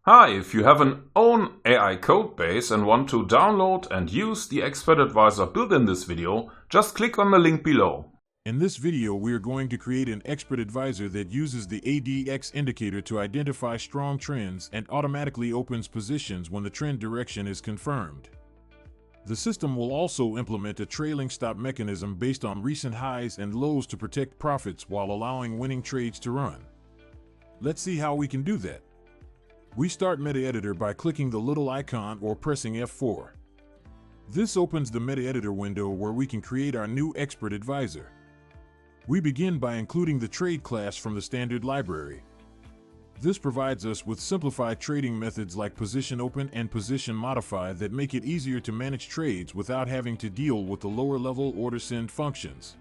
Hi, if you have an own AI code base and want to download and use the Expert Advisor built in this video, just click on the link below. In this video, we are going to create an Expert Advisor that uses the IADX indicator to identify strong trends and automatically opens positions when the trend direction is confirmed. The system will also implement a trailing stop mechanism based on recent highs and lows to protect profits while allowing winning trades to run. Let's see how we can do that. We start Metaeditor by clicking the little icon or pressing F4. This opens the Metaeditor window where we can create our new Expert Advisor. We begin by including the trade class from the standard library. This provides us with simplified trading methods like PositionOpen and PositionModify that make it easier to manage trades without having to deal with the lower-level OrderSend functions.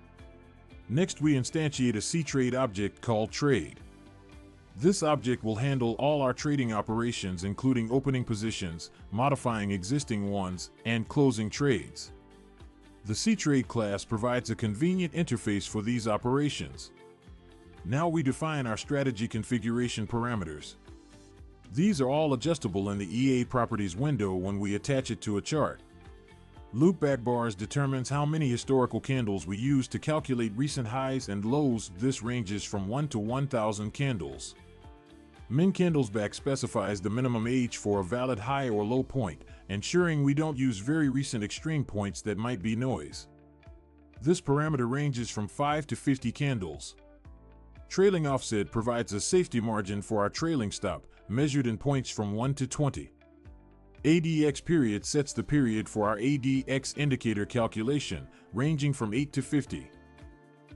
Next, we instantiate a CTrade object called Trade. This object will handle all our trading operations, including opening positions, modifying existing ones, and closing trades. The CTrade class provides a convenient interface for these operations. Now we define our strategy configuration parameters. These are all adjustable in the EA Properties window when we attach it to a chart. Loopback bars determines how many historical candles we use to calculate recent highs and lows. This ranges from 1 to 1,000 candles. Min candlesback specifies the minimum age for a valid high or low point, ensuring we don't use very recent extreme points that might be noise. This parameter ranges from 5 to 50 candles. Trailing offset provides a safety margin for our trailing stop, measured in points from 1 to 20. ADX period sets the period for our ADX indicator calculation, ranging from 8 to 50.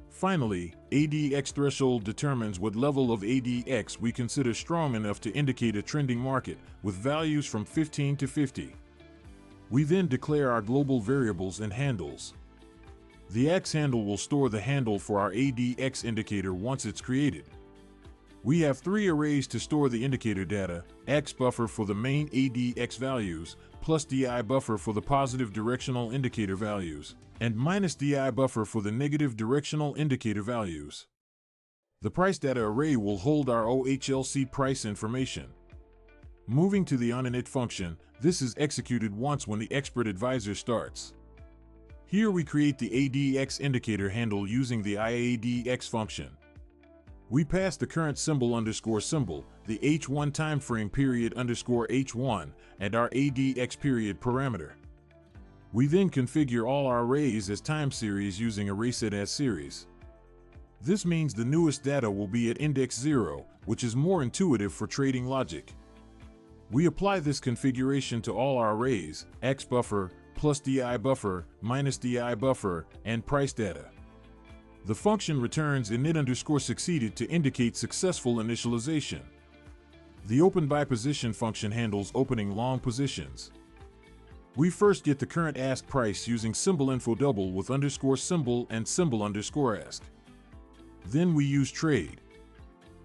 Finally, ADX threshold determines what level of ADX we consider strong enough to indicate a trending market, with values from 15 to 50. We then declare our global variables and handles. The AX handle will store the handle for our ADX indicator once it's created. We have 3 arrays to store the indicator data: X buffer for the main ADX values, plus DI buffer for the positive directional indicator values, and minus DI buffer for the negative directional indicator values. The price data array will hold our OHLC price information. Moving to the onInit function, this is executed once when the Expert Advisor starts. Here we create the ADX indicator handle using the IADX function. We pass the current symbol underscore symbol, the H1 timeframe period underscore H1, and our ADX period parameter. We then configure all our arrays as time series using ArraySet as series. This means the newest data will be at index 0, which is more intuitive for trading logic. We apply this configuration to all our arrays: X buffer, plus DI buffer, minus DI buffer, and price data. The function returns init underscore succeeded to indicate successful initialization. The open by position function handles opening long positions. We first get the current ask price using symbol info double with underscore symbol and symbol underscore ask. Then we use trade.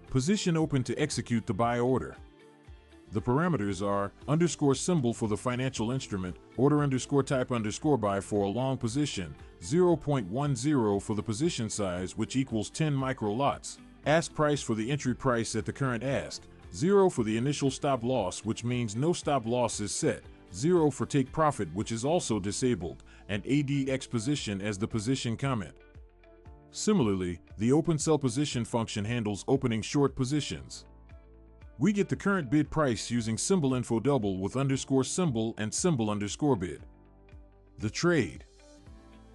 Position open to execute the buy order. The parameters are underscore symbol for the financial instrument, order underscore type underscore buy for a long position, 0.10 for the position size, which equals 10 micro lots, ask price for the entry price at the current ask, 0 for the initial stop loss, which means no stop loss is set, 0 for take profit, which is also disabled, and ADX position as the position comment. Similarly, the open sell position function handles opening short positions. We get the current bid price using symbol info double with underscore symbol and symbol underscore bid. The trade.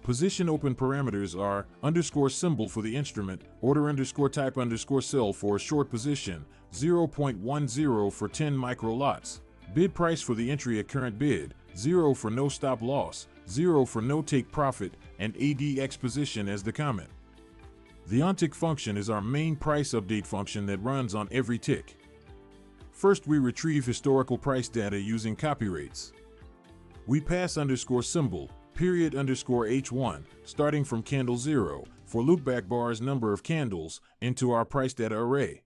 Position open parameters are underscore symbol for the instrument, order underscore type underscore sell for a short position, 0.10 for 10 micro lots, bid price for the entry at current bid, 0 for no stop loss, 0 for no take profit, and ADX position as the comment. The onTick function is our main price update function that runs on every tick. First, we retrieve historical price data using copy rates. We pass underscore symbol, period underscore H1, starting from candle 0, for loopback bars number of candles, into our price data array.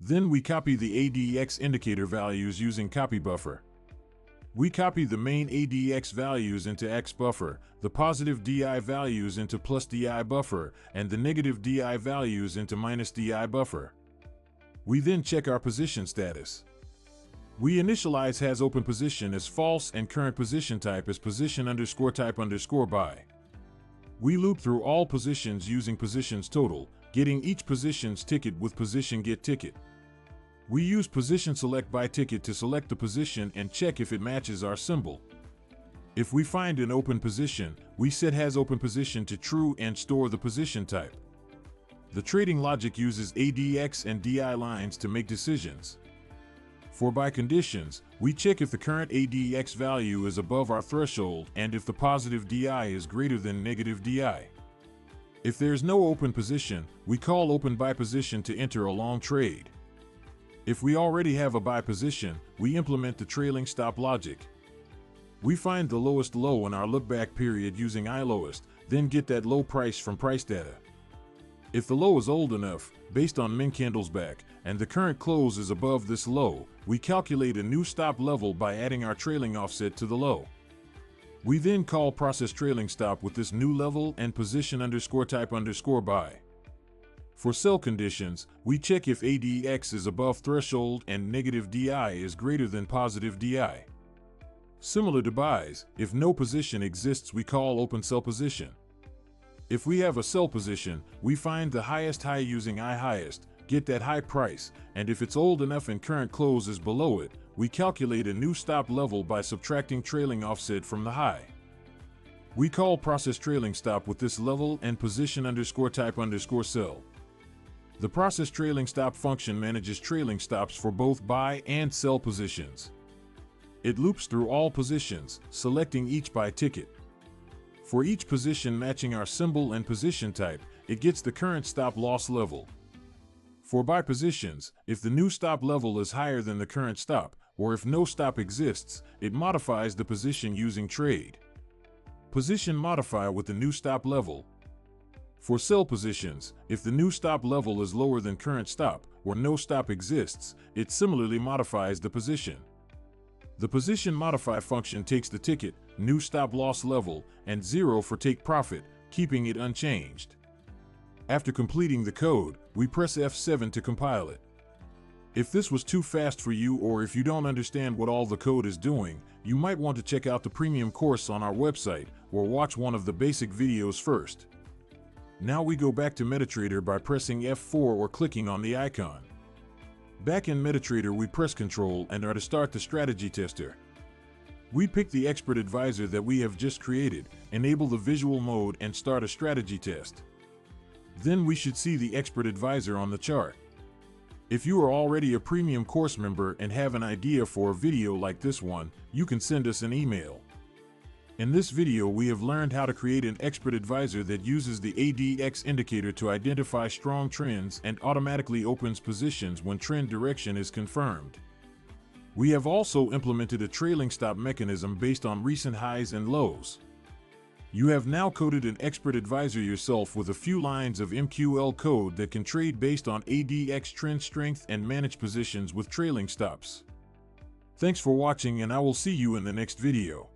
Then we copy the ADX indicator values using copy buffer. We copy the main ADX values into X buffer, the positive DI values into plus DI buffer, and the negative DI values into minus DI buffer. We then check our position status. We initialize has open position as false and current position type as position_type_by. We loop through all positions using positions total, getting each position's ticket with position get ticket. We use position select by ticket to select the position and check if it matches our symbol. If we find an open position, we set has open position to true and store the position type. The trading logic uses ADX and DI lines to make decisions. For buy conditions, we check if the current ADX value is above our threshold and if the positive DI is greater than negative DI. If there's no open position, we call open buy position to enter a long trade. If we already have a buy position, we implement the trailing stop logic. We find the lowest low in our lookback period using ILowest, then get that low price from price data. If the low is old enough, based on min candles back, and the current close is above this low, we calculate a new stop level by adding our trailing offset to the low. We then call process trailing stop with this new level and position_type_by. For sell conditions, we check if ADX is above threshold and negative DI is greater than positive DI. Similar to buys, if no position exists, we call open sell position. If we have a sell position, we find the highest high using IHighest, get that high price, and if it's old enough and current close is below it, we calculate a new stop level by subtracting trailing offset from the high. We call process trailing stop with this level and position_type_sell. The process trailing stop function manages trailing stops for both buy and sell positions. It loops through all positions, selecting each by ticket. For each position matching our symbol and position type, it gets the current stop loss level. For buy positions, if the new stop level is higher than the current stop, or if no stop exists, it modifies the position using trade. Position modify with the new stop level. For sell positions, if the new stop level is lower than current stop, or no stop exists, it similarly modifies the position. The position modify function takes the ticket, new stop loss level, and 0 for take profit, keeping it unchanged. After completing the code, we press F7 to compile it. If this was too fast for you or if you don't understand what all the code is doing, you might want to check out the premium course on our website or watch one of the basic videos first. Now we go back to Metaeditor by pressing F4 or clicking on the icon. Back in Metaeditor, we press Ctrl and are to start the strategy tester. We pick the expert advisor that we have just created, enable the visual mode and start a strategy test. Then we should see the expert advisor on the chart. If you are already a premium course member and have an idea for a video like this one, you can send us an email. In this video, we have learned how to create an expert advisor that uses the IADX indicator to identify strong trends and automatically opens positions when trend direction is confirmed. We have also implemented a trailing stop mechanism based on recent highs and lows. You have now coded an expert advisor yourself with a few lines of MQL code that can trade based on IADX trend strength and manage positions with trailing stops. Thanks for watching, and I will see you in the next video.